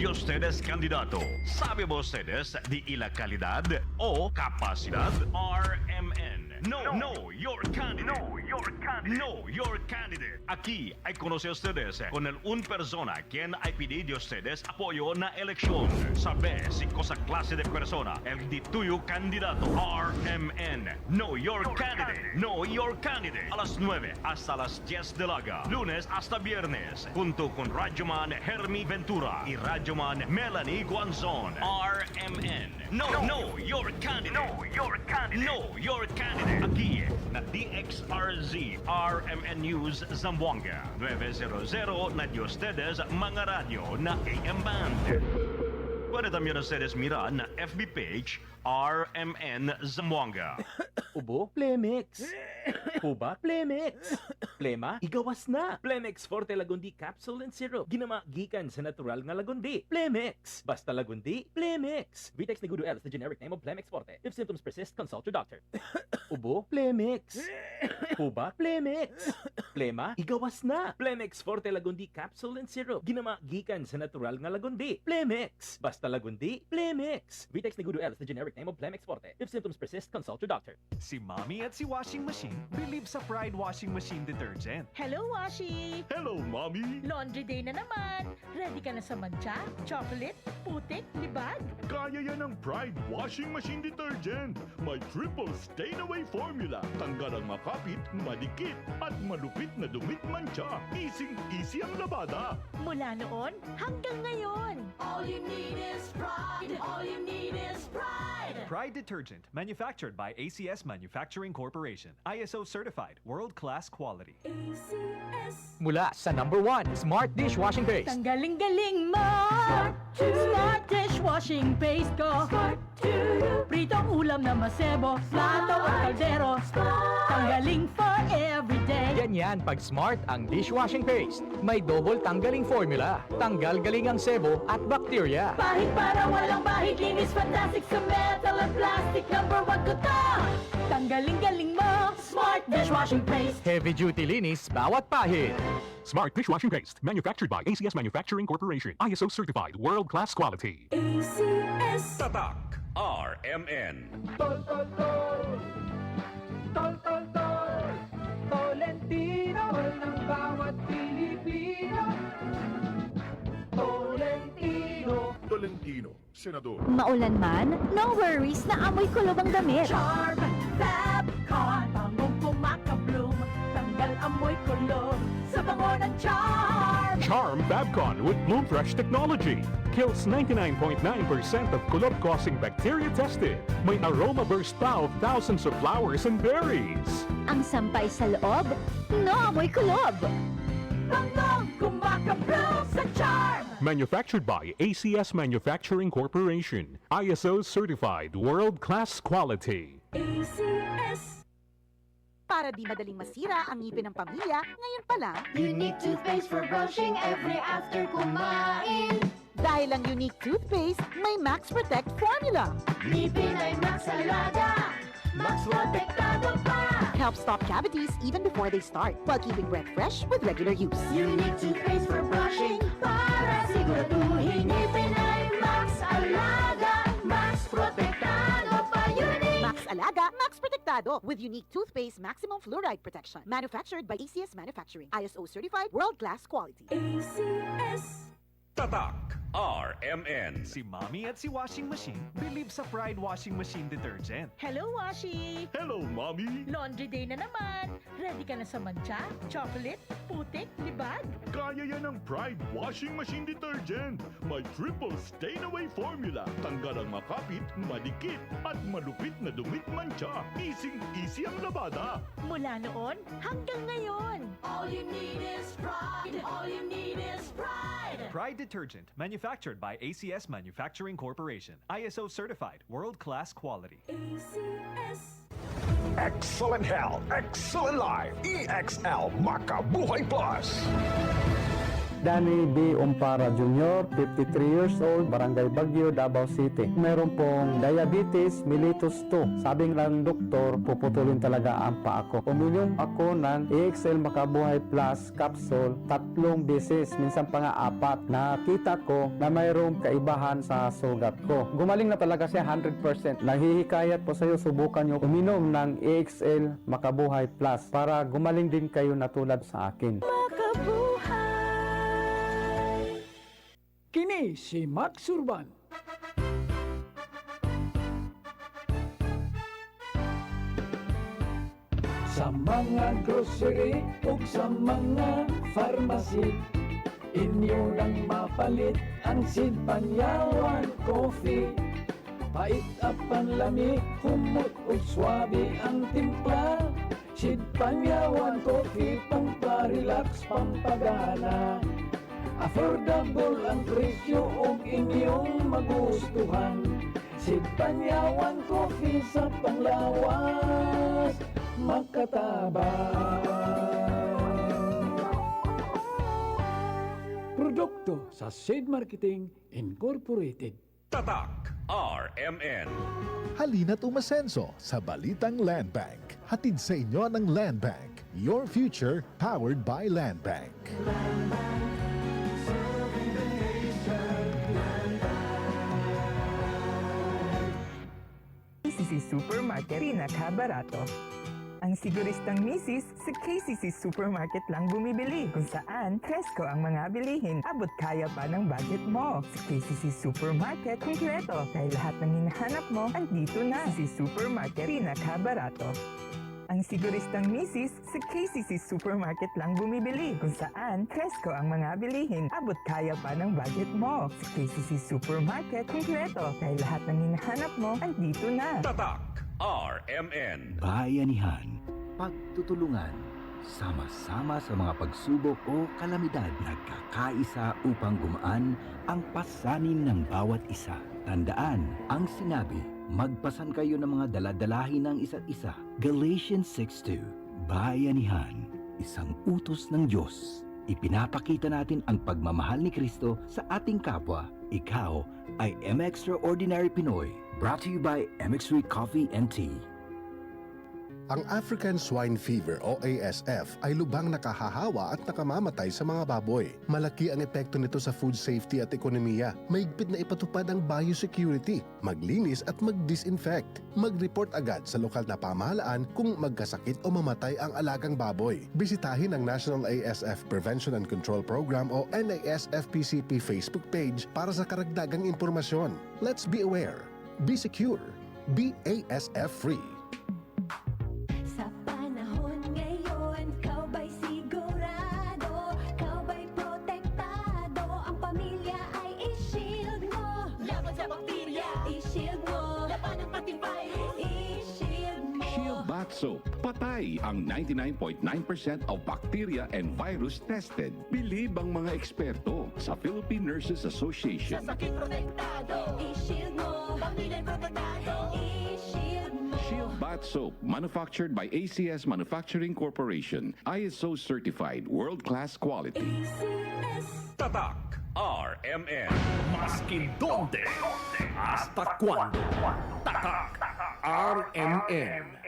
de ustedes candidato. ¿Sabe ustedes de la calidad o capacidad? RMN. No, your candidate. No, your candidate. Aquí hay conoce ustedes con un persona quien hay pedido de ustedes apoyo na eleksyon. Sabe si cosa clase de persona el de tuyo candidato. RMN. No, your candidate. No, your candidate. A las 9 hasta las 10 de la lunes hasta viernes, junto con Radyoman Hermi Ventura y Radyoman Melanie Guanzon. RMN. No, your candidate. No, your candidate. Aquí na DXRZ RMN News Zamboanga 900 na de ustedes mga radyo na AM band. Puede también ustedes mirar na FB page RMN Zamboanga. Ubo, Plemix. Huba, Plemix. Plema, igawas na. Plemix Forte Lagundi Capsule and Syrup. Ginama gikan sa natural nga lagundi. Plemix. Basta lagundi, Plemix. Vitex Negudo L is the generic name of Plemix Forte. If symptoms persist, consult your doctor. Ubo, Plemix. Huba, Plemix. Plema, igawas na. Plemix Forte Lagundi Capsule and Syrup. Ginama gikan sa natural nga lagundi. Plemix. Basta lagundi, Plemix. Vitex Negudo L is the generic name of Plemix Forte. If symptoms persist, consult your doctor. Si Mommy at si Washing Machine believe sa Pride Washing Machine Detergent. Hello, Washi! Hello, Mommy! Laundry day na naman. Ready ka na sa mancha, chocolate, putik, libag? Kaya yan ang Pride Washing Machine Detergent. May triple stain-away formula. Tanggal ang makapit, madikit, at malupit na dumit mancha. Easy ang labada. Mula noon hanggang ngayon. All you need is pride. All you need is pride. Pride Detergent, manufactured by ACS Manufacturing Corporation. ISO certified, world-class quality. ACS. Mula sa #1 Smart Dishwashing Paste. Tanggaling-galing mo! Smart dishwashing paste ko. Smart to Pritong ulam na masebo, plato at kaldero. Tanggaling for everyday. Ganyan pag Smart ang dishwashing paste. May double tanggaling formula. Tanggal galing ang sebo at bakterya. Pahit para walang bahid, linis fantastic sa metal at plastic. #1 ko to! Tanggaling-galing mo! Smart dishwashing paste. Heavy duty linis bawat pahid. Smart Dishwashing Paste, manufactured by ACS Manufacturing Corporation. ISO certified, world-class quality. ACS. Tatak RMN. Tolentino ng bawat Pilipino. Tolentino, Senador. Maulan man, no worries na amoy kulob ang damit. Charm, Fabcon, bangong pumakabloom. Tanggal amoy kulob sa bango ng Charm. Charm Fabcon with Bloom Fresh technology. Kills 99.9% of kulob-causing bacteria tested. May aroma burst pa of thousands of flowers and berries. Ang sampay sa loob, no amoy kulob. Bangong kumakabloom sa Charm. Manufactured by ACS Manufacturing Corporation. ISO certified, world-class quality. ACS. Para di madaling masira ang ngipin ng pamilya, ngayon pa lang, Unique toothpaste for brushing every after kumain. dahil ang unique toothpaste, may Max Protect formula. Ngipin ay Max Alaga. Max Protektado pa. Helps stop cavities even before they start, while keeping breath fresh with regular use. Unique toothpaste for brushing para siguraduhin ngipin ay Max Alaga. Max Protektado pa. Unique. Max Alaga, Max Protectado with unique toothpaste maximum fluoride protection. Manufactured by ACS Manufacturing. ISO certified, world-class quality. ACS. Tatak RMN. Si Mommy at si Washing Machine believe sa Pride Washing Machine Detergent. Hello, Washi! Hello, Mommy! Laundry day na naman. Ready ka na sa mancha, chocolate, putik, libag? Kaya yan ang Pride Washing Machine Detergent. May triple stain-away formula. Tanggal ang makapit, madikit, at malupit na dumit mancha. Easy ang labada. Mula noon hanggang ngayon. All you need is pride. All you need is pride. Pride Detergent, manufactured by ACS Manufacturing Corporation. ISO certified, world-class quality. ACS. Excellent health, excellent life. EXL Makabuhay Plus. Danny B. Umpara Jr., 53 years old, Barangay Bagyo, Davao City. Meron pong diabetes mellitus 2. Sabi ng doktor, puputulin talaga ang paa ko. Uminom ako ng EXL Makabuhay Plus capsule 3 beses, minsan pa nga 4. Nakita ko na mayroong kaibahan sa sugat ko. Gumaling na talaga siya 100%. Nahihikayat po sa iyo, subukan nyo uminom ng EXL Makabuhay Plus para gumaling din kayo na tulad sa akin. Kini si Max Urban. Sa mga grocery ug sa mga pharmacy, inyo nang mapalit ang Sid Panyawan Coffee. Pait apan lami, humot ug swabe ang timpla. Sid Panyawan Coffee, pamparelax, pampagana. Affordable ang presyo ug inyong magustuhan. Sid Panyawan Coffee sa panglawas, makatabang. Produkto sa Sid Marketing Incorporated. Tatak RMN. Halina't umasenso sa Balitang Land Bank. Hatid sa inyo ng Land Bank. Your future powered by Land Bank. KCC Supermarket, pinakabarato. Ang siguristang misis, sa KCC Supermarket lang bumibili. Kung saan, presko ang mga bilihin. Abot kaya pa ng budget mo. Sa KCC Supermarket, kumpleto. Dahil lahat ng hinahanap mo, andito na. KCC Supermarket, pinakabarato. Ang siguristang misis, sa KCC Supermarket lang bumibili. Kung saan, presko ang mga bilihin. Abot kaya pa ng budget mo. Sa KCC Supermarket, kumpleto. Dahil lahat ng hinahanap mo, andito na. Tatak RMN. Bayanihan, pagtutulungan, sama-sama sa mga pagsubok o kalamidad, nagkakaisa upang gumaan ang pasanin ng bawat isa. Tandaan ang sinabi, magpasan kayo ng mga daladalahin ng isa't isa. Galatians 6:2. Bayanihan, isang utos ng Diyos. Ipinapakita natin ang pagmamahal ni Kristo sa ating kapwa. Ikaw ay M Extraordinary Pinoy. Brought to you by MX3 Coffee and Tea. Ang African Swine Fever o ASF ay lubhang nakahahawa at nakamamatay sa mga baboy. Malaki ang epekto nito sa food safety at ekonomiya. Mahigpit na ipatupad ang biosecurity, maglinis at mag-disinfect. Mag-report agad sa lokal na pamahalaan kung magkasakit o mamatay ang alagang baboy. Bisitahin ang National ASF Prevention and Control Program o NASFPCP Facebook page para sa karagdagang impormasyon. Let's be aware, be secure, be ASF free. Sa panahon ngayon, kau ba'y sigurado? Kau ba'y protektado? Ang pamilya ay i-shield mo. Laban sa bakterya, i-shield mo. Laban ng patibay, i-shield mo. Shield Bath Soap. Patay ang 99.9% of bacteria and virus tested. Bilib ang mga eksperto sa Philippine Nurses Association. Sa sakit protektado, i-shield mo. Pamilya'y protektado, i-shield mo. Shield Bath Soap, manufactured by ACS Manufacturing Corporation. ISO certified, world-class quality. Tatak RMN. Maskin donde, hasta cuando. Tatak RMN.